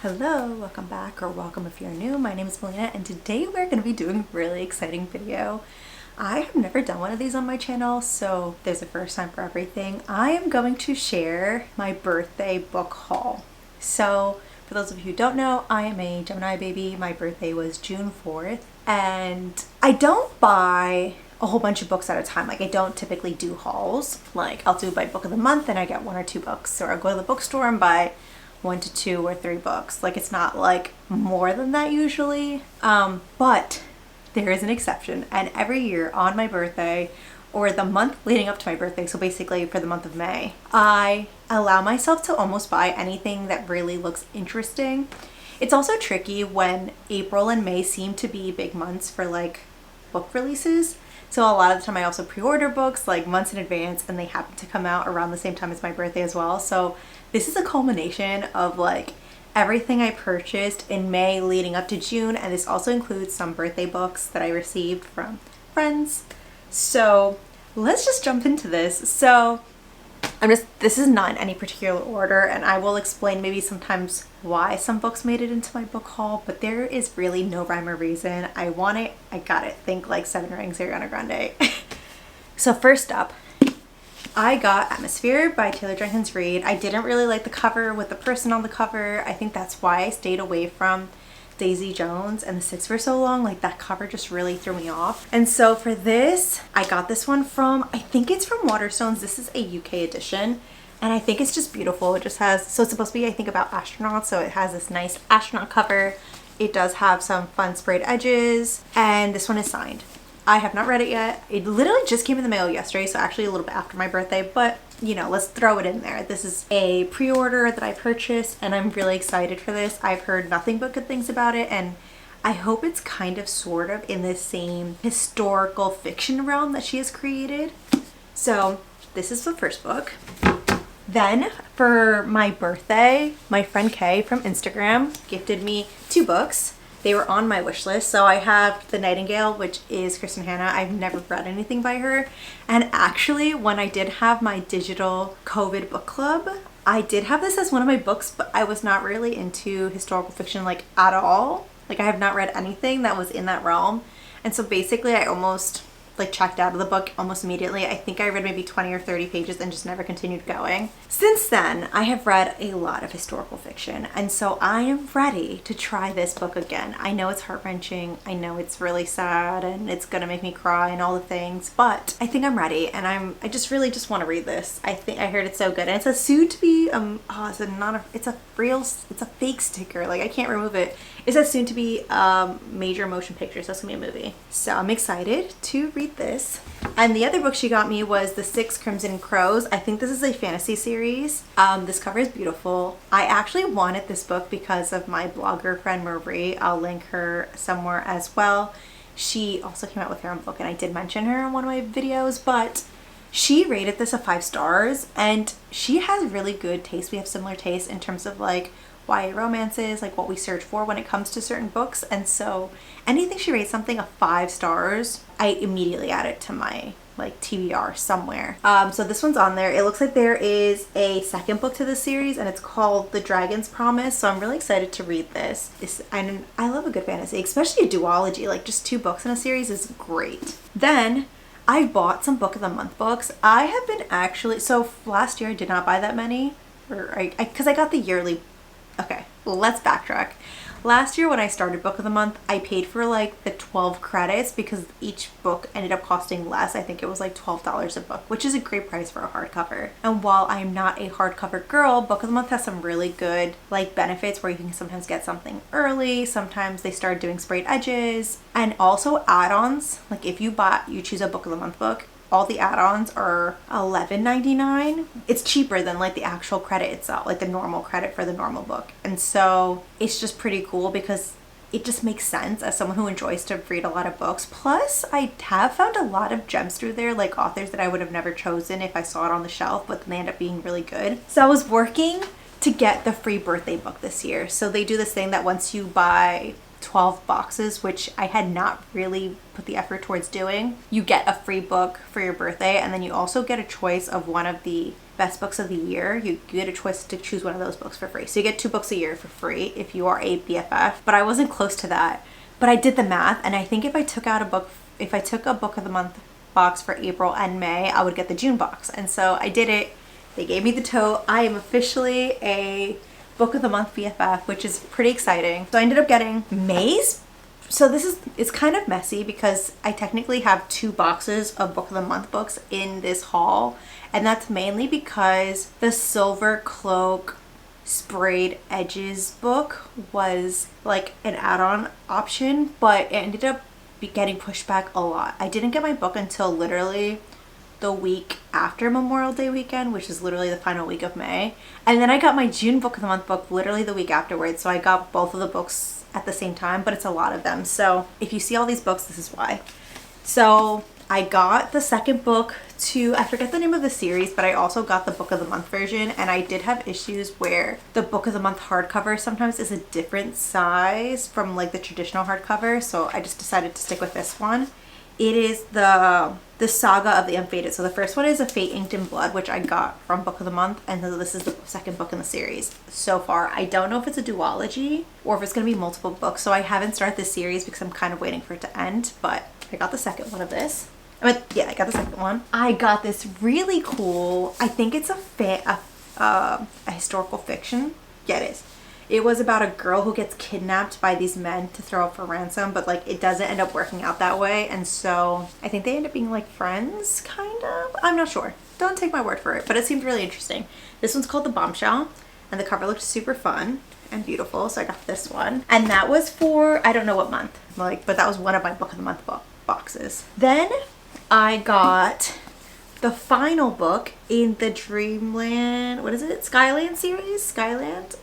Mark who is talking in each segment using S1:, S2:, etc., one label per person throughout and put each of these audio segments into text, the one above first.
S1: Hello, welcome back, or welcome if you're new. My name is Melina, and today we're going to be doing a really exciting video. I have never done one of these on my channel, so there's a first time for everything. I am going to share my birthday book haul. So for those of you who don't know, I am a Gemini baby. My birthday was June 4th, and I don't buy a whole bunch of books at a time. Like, I don't typically do hauls. Like, I'll do by book of the month and I get 1 or 2 books, or I'll go to the bookstore and buy 1 to 2 or 3 books. Like, it's not like more than that usually. But there is an exception, and every year on my birthday, or the month leading up to my birthday, so basically for the month of May, I allow myself to almost buy anything that really looks interesting. It's also tricky when April and May seem to be big months for like book releases. So a lot of the time I also pre-order books like months in advance, and they happen to come out around the same time as my birthday as well. So this is a culmination of like everything I purchased in May leading up to June, and this also includes some birthday books that I received from friends. So let's just jump into this. So this is not in any particular order, and I will explain maybe sometimes why some books made it into my book haul, but there is really no rhyme or reason. I want it, I got it. Think like 7 Rings, Ariana Grande. So first up, I got Atmosphere by Taylor Jenkins Reid. I didn't really like the cover with the person on the cover. I think that's why I stayed away from Daisy Jones and The Six for so long. Like, that cover just really threw me off. And so for this, I got this one from, I think it's from Waterstones. This is a UK edition, and I think it's just beautiful. It just has, so it's supposed to be, I think, about astronauts, so it has this nice astronaut cover. It does have some fun sprayed edges, and this one is signed. I have not read it yet. It literally just came in the mail yesterday, so actually a little bit after my birthday, but you know, let's throw it in there. This is a pre-order that I purchased, and I'm really excited for this. I've heard nothing but good things about it, and I hope it's kind of sort of in the same historical fiction realm that she has created. So this is the first book. Then for my birthday, my friend Kay from Instagram gifted me 2 books. They were on my wish list. So I have The Nightingale, which is Kristin. I've never read anything by her. And actually, when I did have my digital COVID book club, I did have this as one of my books, but I was not really into historical fiction like at all. Like, I have not read anything that was in that realm. And so basically I almost like checked out of the book almost immediately. I think I read maybe 20 or 30 pages and just never continued going. Since then, I have read a lot of historical fiction, and so I am ready to try this book again. I know it's heart-wrenching, I know it's really sad, and it's gonna make me cry and all the things, but I think I'm ready, and I just really just want to read this. I heard it's so good, and it's a soon-to-be it's a fake sticker. Like, I can't remove it. It says soon-to-be major motion picture, so it's gonna be a movie. So I'm excited to read this. And the other book she got me was The Six Crimson Crows. I think this is a fantasy series. This cover is beautiful. I actually wanted this book because of my blogger friend Marie. I'll link her somewhere as well. She also came out with her own book, and I did mention her in one of my videos, but she rated this a 5 stars, and she has really good taste. We have similar taste in terms of like YA romances, like what we search for when it comes to certain books. And so anything she rates something a 5 stars, I immediately add it to my like TBR somewhere. So this one's on there. It looks like there is a second book to the series, and it's called The Dragon's Promise. So I'm really excited to read this. And I love a good fantasy, especially a duology. Like, just 2 books in a series is great. Then I bought some book of the month books. I have been actually, so last year I did not buy that many, because I got the yearly. Okay, let's backtrack. Last year when I started book of the month, I paid for like the 12 credits because each book ended up costing less. I think it was like $12 a book, which is a great price for a hardcover. And while I'm not a hardcover girl, book of the month has some really good like benefits where you can sometimes get something early. Sometimes they start doing sprayed edges, and also add-ons. Like, if you choose a book of the month book, all the add-ons are $11.99. It's cheaper than like the actual credit itself, like the normal credit for the normal book. And so it's just pretty cool because it just makes sense as someone who enjoys to read a lot of books. Plus, I have found a lot of gems through there, like authors that I would have never chosen if I saw it on the shelf, but then they end up being really good. So I was working to get the free birthday book this year. So they do this thing that once you buy 12 boxes, which I had not really put the effort towards doing, you get a free book for your birthday, and then you also get a choice of one of the best books of the year. You get a choice to choose one of those books for free. So you get 2 books a year for free if you are a BFF, but I wasn't close to that. But I did the math, and I think if I took a book of the month box for April and May, I would get the June box. And so I did it. They gave me the tote. I am officially a book of the month BFF, which is pretty exciting. So I ended up getting May's. So it's kind of messy because I technically have 2 boxes of book of the month books in this haul, and that's mainly because the Silver Cloak Sprayed Edges book was like an add-on option, but it ended up getting pushed back a lot. I didn't get my book until literally the week after Memorial Day weekend, which is literally the final week of May. And then I got my June book of the month book literally the week afterwards. So I got both of the books at the same time, but it's a lot of them. So if you see all these books, this is why. So I got the second book to, I forget the name of the series, but I also got the book of the month version. And I did have issues where the book of the month hardcover sometimes is a different size from like the traditional hardcover. So I just decided to stick with this one. It is the Saga of the Unfated. So the first one is A Fate Inked in Blood, which I got from Book of the Month, and this is the second book in the series so far. I don't know if it's a duology or if it's going to be multiple books, so I haven't started this series because I'm kind of waiting for it to end, but I got the second one of this. I got the second one. I got this really cool, I think it's a historical fiction. Yeah, it is. It was about a girl who gets kidnapped by these men to throw up for ransom, but like it doesn't end up working out that way. And so I think they end up being like friends, kind of. I'm not sure. Don't take my word for it, but it seemed really interesting. This one's called The Bombshell, and the cover looked super fun and beautiful. So I got this one, and that was for, I don't know what month, but that was one of my book of the month boxes. Then I got the final book in the Dreamland, what is it? Skyland series? Skyland?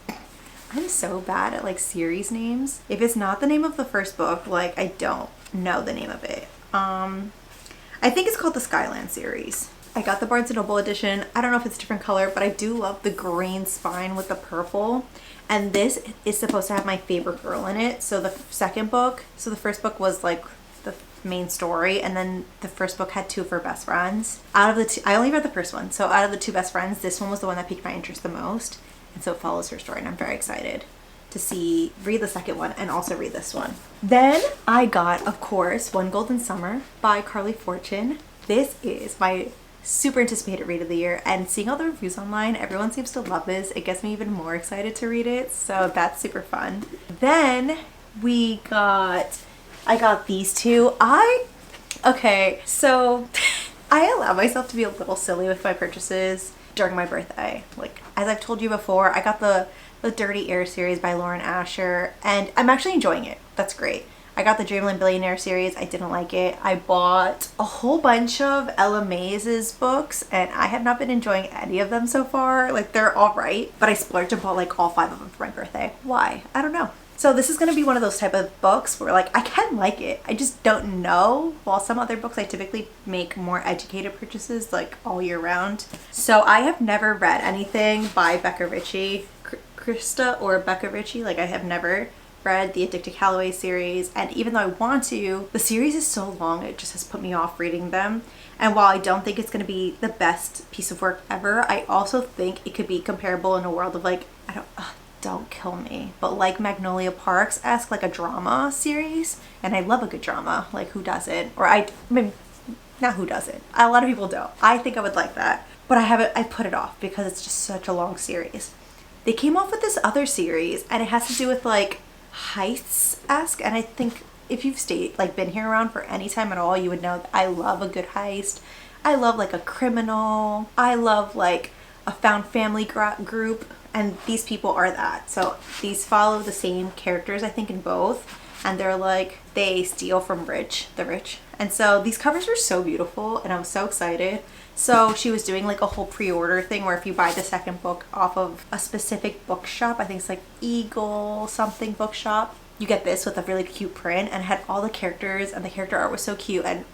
S1: I'm so bad at like series names. If it's not the name of the first book, like I don't know the name of it. I think it's called the Skyland series. I got the Barnes & Noble edition. I don't know if it's a different color, but I do love the green spine with the purple. And this is supposed to have my favorite girl in it. So the second book, so the first book was like the main story, and then the first book had 2 of her best friends. Out of the 2, I only read the first one. So out of the 2 best friends, this one was the one that piqued my interest the most. And so it follows her story, and I'm very excited to read the second one and also read this one. Then I got, of course, One Golden Summer by Carley Fortune. This is my super anticipated read of the year, and seeing all the reviews online, everyone seems to love this. It gets me even more excited to read it, so that's super fun. Then I got these 2. Okay, so I allow myself to be a little silly with my purchases during my birthday. Like, as I've told you before, I got the Dirty Air series by Lauren Asher, and I'm actually enjoying it. That's great. I got the Dreamland Billionaire series. I didn't like it. I bought a whole bunch of Ella Mays's books, and I have not been enjoying any of them so far. Like, they're all right, but I splurged and bought like all 5 of them for my birthday. Why? I don't know. So this is going to be one of those type of books where like I can like it, I just don't know. While some other books I typically make more educated purchases like all year round. So I have never read anything by Becca Richie, Krista or Becca Richie. Like I have never read the Addicted Calloway series, and even though I want to, the series is so long, it just has put me off reading them. And while I don't think it's going to be the best piece of work ever, I also think it could be comparable in a world of like, don't kill me, but like Magnolia Parks-esque, like a drama series. And I love a good drama, like who doesn't? Or I mean, not who doesn't. A lot of people don't. I think I would like that, but I put it off because it's just such a long series. They came off with this other series, and it has to do with like heists-esque, and I think if you've been here around for any time at all, you would know that I love a good heist. I love like a criminal. I love like a found family group. And these people are that. So these follow the same characters, I think, in both. And they're like, they steal from the rich. And so these covers were so beautiful, and I'm so excited. So she was doing like a whole pre-order thing where if you buy the second book off of a specific bookshop, I think it's like Eagle something bookshop, you get this with a really cute print, and it had all the characters, and the character art was so cute, and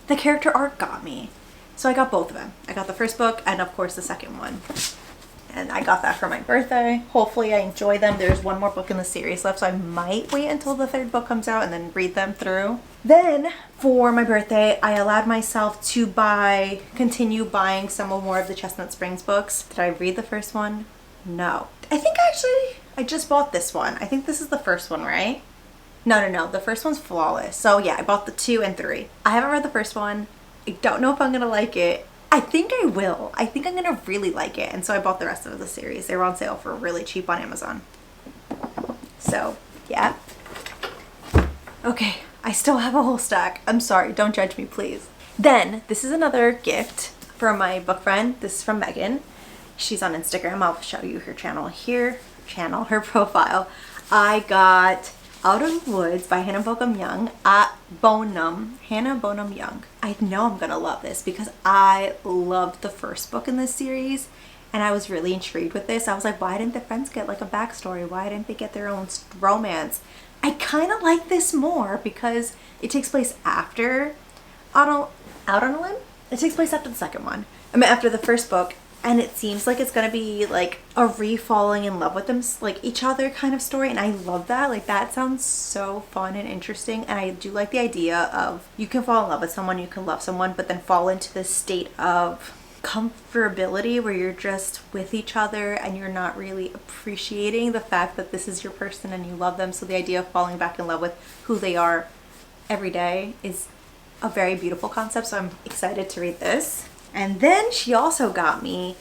S1: the character art got me. So I got both of them. I got the first book and of course the second one. and I got that for my birthday. Hopefully I enjoy them. There's one more book in the series left, so I might wait until the third book comes out and then read them through. Then for my birthday, I allowed myself to continue buying some more of the Chestnut Springs books. Did I read the first one? No. I think actually I just bought this one. I think this is the first one, right? No. The first one's Flawless. So yeah, I bought the 2 and 3. I haven't read the first one. I don't know if I'm gonna like it. I think I will. I think I'm gonna really like it. And so I bought the rest of the series. They were on sale for really cheap on Amazon. So yeah. Okay, I still have a whole stack. I'm sorry, don't judge me, please. Then this is another gift from my book friend. This is from Megan. She's on Instagram. I'll show you her channel here. Her profile. I got Out of the Woods by Hannah Bonham Young at Hannah Bonham Young. I know I'm gonna love this because I loved the first book in this series and I was really intrigued with this. I was like, why didn't the friends get like a backstory? Why didn't they get their own romance? I kind of like this more because it takes place after Out on a Limb? It takes place after the second one. I mean, after the first book. And it seems like it's gonna be like a re-falling in love with them, like each other kind of story. And I love that. Like that sounds so fun and interesting. And I do like the idea of you can fall in love with someone, you can love someone, but then fall into this state of comfortability where you're just with each other and you're not really appreciating the fact that this is your person and you love them. So the idea of falling back in love with who they are every day is a very beautiful concept. So I'm excited to read this. And then she also got me,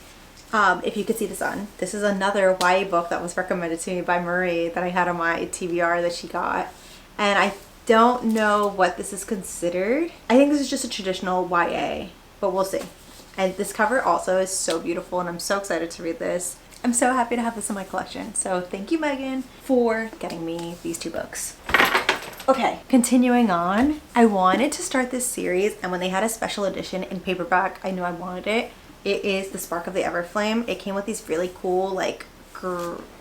S1: If You Could See the Sun. This is another YA book that was recommended to me by Marie that I had on my TBR that she got. And I don't know what this is considered. I think this is just a traditional YA, but we'll see. And this cover also is so beautiful and I'm so excited to read this. I'm so happy to have this in my collection. So thank you, Megan, for getting me these 2 books. Okay, continuing on, I wanted to start this series and when they had a special edition in paperback, I knew I wanted it. It is The Spark of the Everflame. It came with these really cool like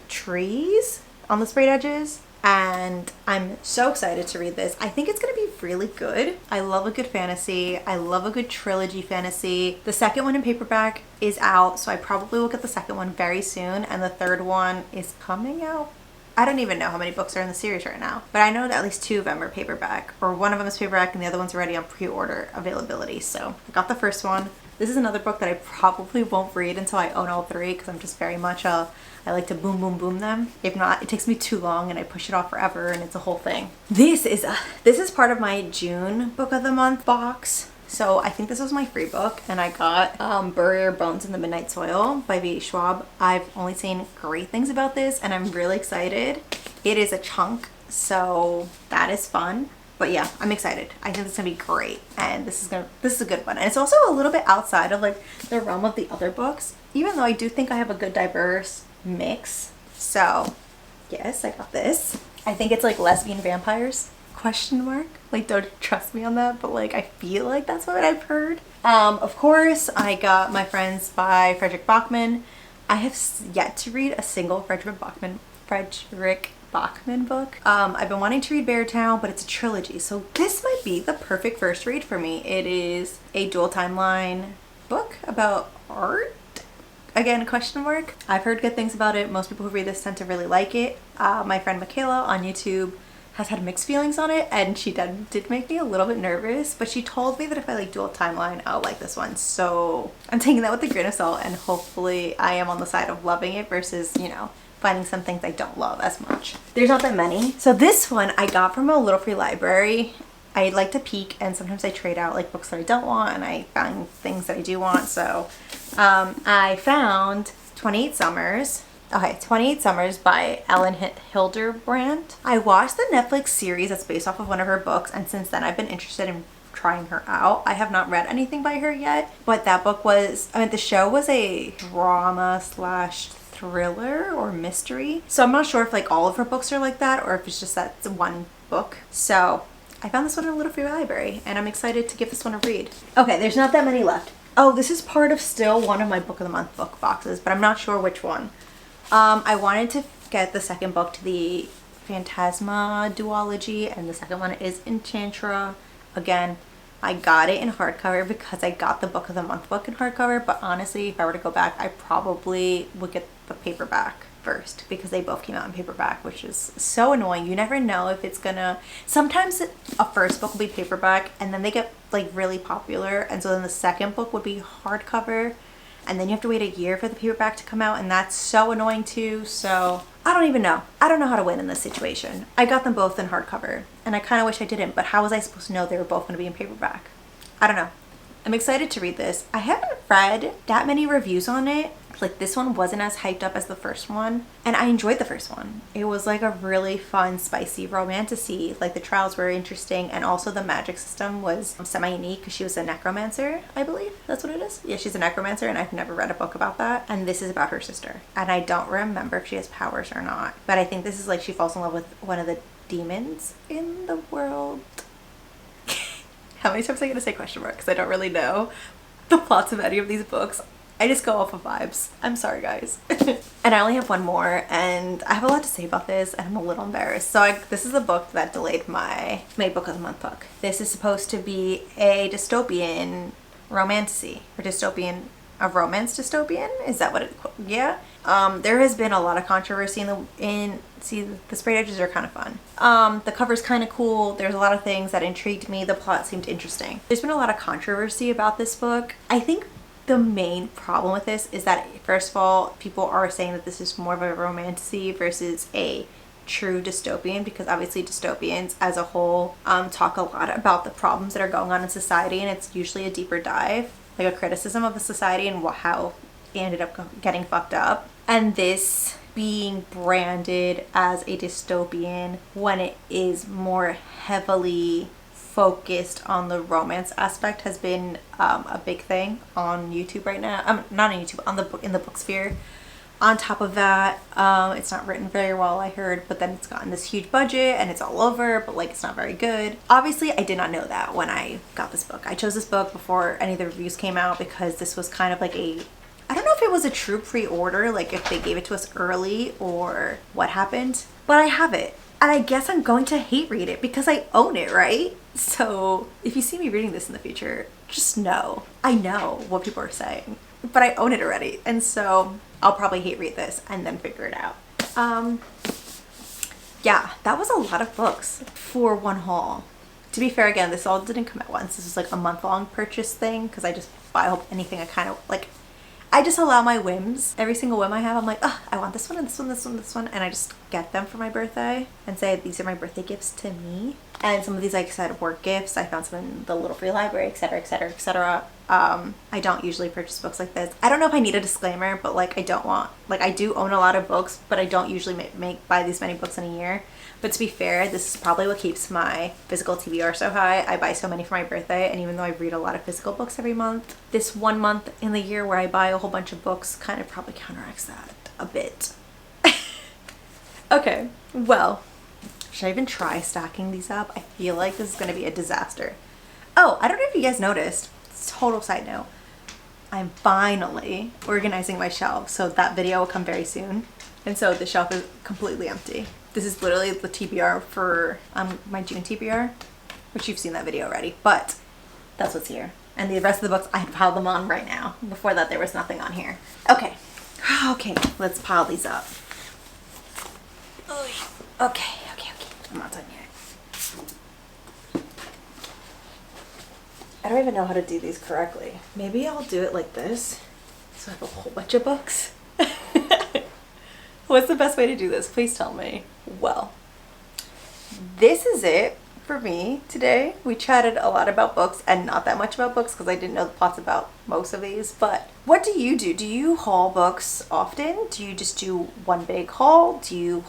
S1: trees on the sprayed edges and I'm so excited to read this. I think it's going to be really good. I love a good fantasy. I love a good trilogy fantasy. The second one in paperback is out, so I probably will get the second one very soon and the third one is coming out. I don't even know how many books are in the series right now, but I know that at least 2 of them are paperback, or one of them is paperback and the other one's already on pre-order availability. So I got the first one. This is another book that I probably won't read until I own all 3 because I'm just very much I like to boom, boom, boom them. If not, it takes me too long and I push it off forever and it's a whole thing. This is part of my June Book of the Month box. So I think this was my free book and I got Bury Your Bones in the Midnight Soil by V. Schwab. I've only seen great things about this and I'm really excited. It is a chunk, so that is fun. But yeah, I'm excited. I think it's gonna be great and this is a good one. And it's also a little bit outside of like the realm of the other books, even though I do think I have a good diverse mix. So yes, I got this. I think it's like lesbian vampires. Question mark? Like, don't trust me on that, but like I feel like that's what I've heard. Of course, I got My Friends by Frederick Bachman. I have yet to read a single Frederick Bachman book. I've been wanting to read Beartown, but it's a trilogy, so this might be the perfect first read for me. It is a dual timeline book about art. Again, question mark. I've heard good things about it. Most people who read this tend to really like it. My friend Michaela on YouTube has had mixed feelings on it and she did make me a little bit nervous, but she told me that if I like dual timeline, I'll like this one. So I'm taking that with a grain of salt and hopefully I am on the side of loving it versus, you know, finding some things I don't love as much. There's not that many. So this one I got from a little free library. I like to peek and sometimes I trade out like books that I don't want and I find things that I do want. So I found 28 Summers. Okay, 28 Summers by Ellen Hilderbrand. I watched the Netflix series that's based off of one of her books and since then I've been interested in trying her out. I have not read anything by her yet, but that book was, the show was a drama slash thriller or mystery. So I'm not sure if like all of her books are like that or if it's just that one book. So I found this one in a little free library and I'm excited to give this one a read. Okay, there's not that many left. Oh, this is part of still one of my Book of the Month book boxes, but I'm not sure which one. I wanted to get the second book to the Phantasma duology and the second one is Enchantra. Again, I got it in hardcover because I got the book of the month book in hardcover, but honestly, if I were to go back, I probably would get the paperback first because they both came out in paperback, which is so annoying. You never know if it's gonna, sometimes a first book will be paperback and then they get like really popular, and so then the second book would be hardcover, and then you have to wait a year for the paperback to come out, and that's so annoying too. So I don't even know. I don't know how to win in this situation. I got them both in hardcover and I kind of wish I didn't, but how was I supposed to know they were both going to be in paperback? I don't know. I'm excited to read this. I haven't read that many reviews on it. Like, this one wasn't as hyped up as the first one, and I enjoyed the first one. It was like a really fun, spicy romantasy. Like, the trials were interesting, and also the magic system was semi-unique because she was a necromancer, I believe. That's what it is? Yeah, she's a necromancer, and I've never read a book about that. And this is about her sister. And I don't remember if she has powers or not, but I think this is like she falls in love with one of the demons in the world. How many times am I going to say question mark? Because I don't really know the plots of any of these books. I just go off of vibes. I'm sorry, guys. And I only have one more, and I have a lot to say about this, and I'm a little embarrassed. So this is a book that delayed my book of the month book. This is supposed to be a dystopian romantasy, or dystopian, a romance dystopian? Is that what it, yeah? There has been a lot of controversy see, the sprayed edges are kind of fun. The cover's kind of cool. There's a lot of things that intrigued me. The plot seemed interesting. There's been a lot of controversy about this book. I think the main problem with this is that, first of all, people are saying that this is more of a romantasy versus a true dystopian, because obviously dystopians as a whole talk a lot about the problems that are going on in society, and it's usually a deeper dive, like a criticism of the society and how it ended up getting fucked up. And this being branded as a dystopian when it is more heavily focused on the romance aspect has been a big thing on YouTube right now. Not on YouTube, on in the book sphere. On top of that, it's not written very well, I heard, but then it's gotten this huge budget and it's all over, but like it's not very good. Obviously, I did not know that when I got this book. I chose this book before any of the reviews came out because this was kind of like I don't know if it was a true pre-order, like if they gave it to us early or what happened, but I have it. And I guess I'm going to hate read it because I own it, right? So if you see me reading this in the future, just know, I know what people are saying, but I own it already. And so I'll probably hate read this and then figure it out. Yeah, that was a lot of books for one haul. To be fair, again, this all didn't come at once. This was like a month-long purchase thing because I just buy anything I kind of like. I just allow my whims. Every single whim I have, I'm like, oh, I want this one and this one, this one, this one. And I just get them for my birthday and say, these are my birthday gifts to me. And some of these, like I said, were gifts. I found some in the Little Free Library, etc., etc., etc. I don't usually purchase books like this. I don't know if I need a disclaimer, but like I do own a lot of books, but I don't usually buy these many books in a year. But to be fair, this is probably what keeps my physical TBR so high. I buy so many for my birthday, and even though I read a lot of physical books every month, this 1 month in the year where I buy a whole bunch of books kind of probably counteracts that a bit. Okay, well, should I even try stacking these up? I feel like this is going to be a disaster. Oh, I don't know if you guys noticed, total side note, I'm finally organizing my shelves, so that video will come very soon. And so the shelf is completely empty. This is literally the TBR for my June TBR, which you've seen that video already, but that's what's here. And the rest of the books, I piled them on right now. Before that, there was nothing on here. Okay, let's pile these up. Okay, I'm not done yet. I don't even know how to do these correctly. Maybe I'll do it like this, so I have a whole bunch of books. What's the best way to do this? Please tell me. Well, this is it for me today. We chatted a lot about books and not that much about books because I didn't know the plots about most of these. But what do you do? Do you haul books often? Do you just do one big haul? Do you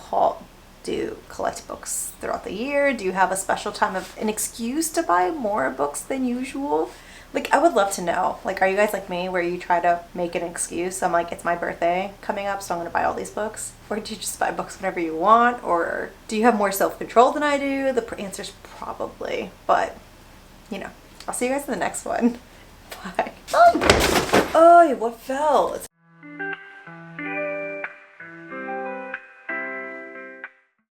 S1: collect books throughout the year? Do you have a special time of an excuse to buy more books than usual? Like, I would love to know. Like, are you guys like me where you try to make an excuse? I'm like, it's my birthday coming up, so I'm going to buy all these books. Or do you just buy books whenever you want? Or do you have more self-control than I do? The answer's probably. But, you know, I'll see you guys in the next one. Bye. Oh, what fell? It's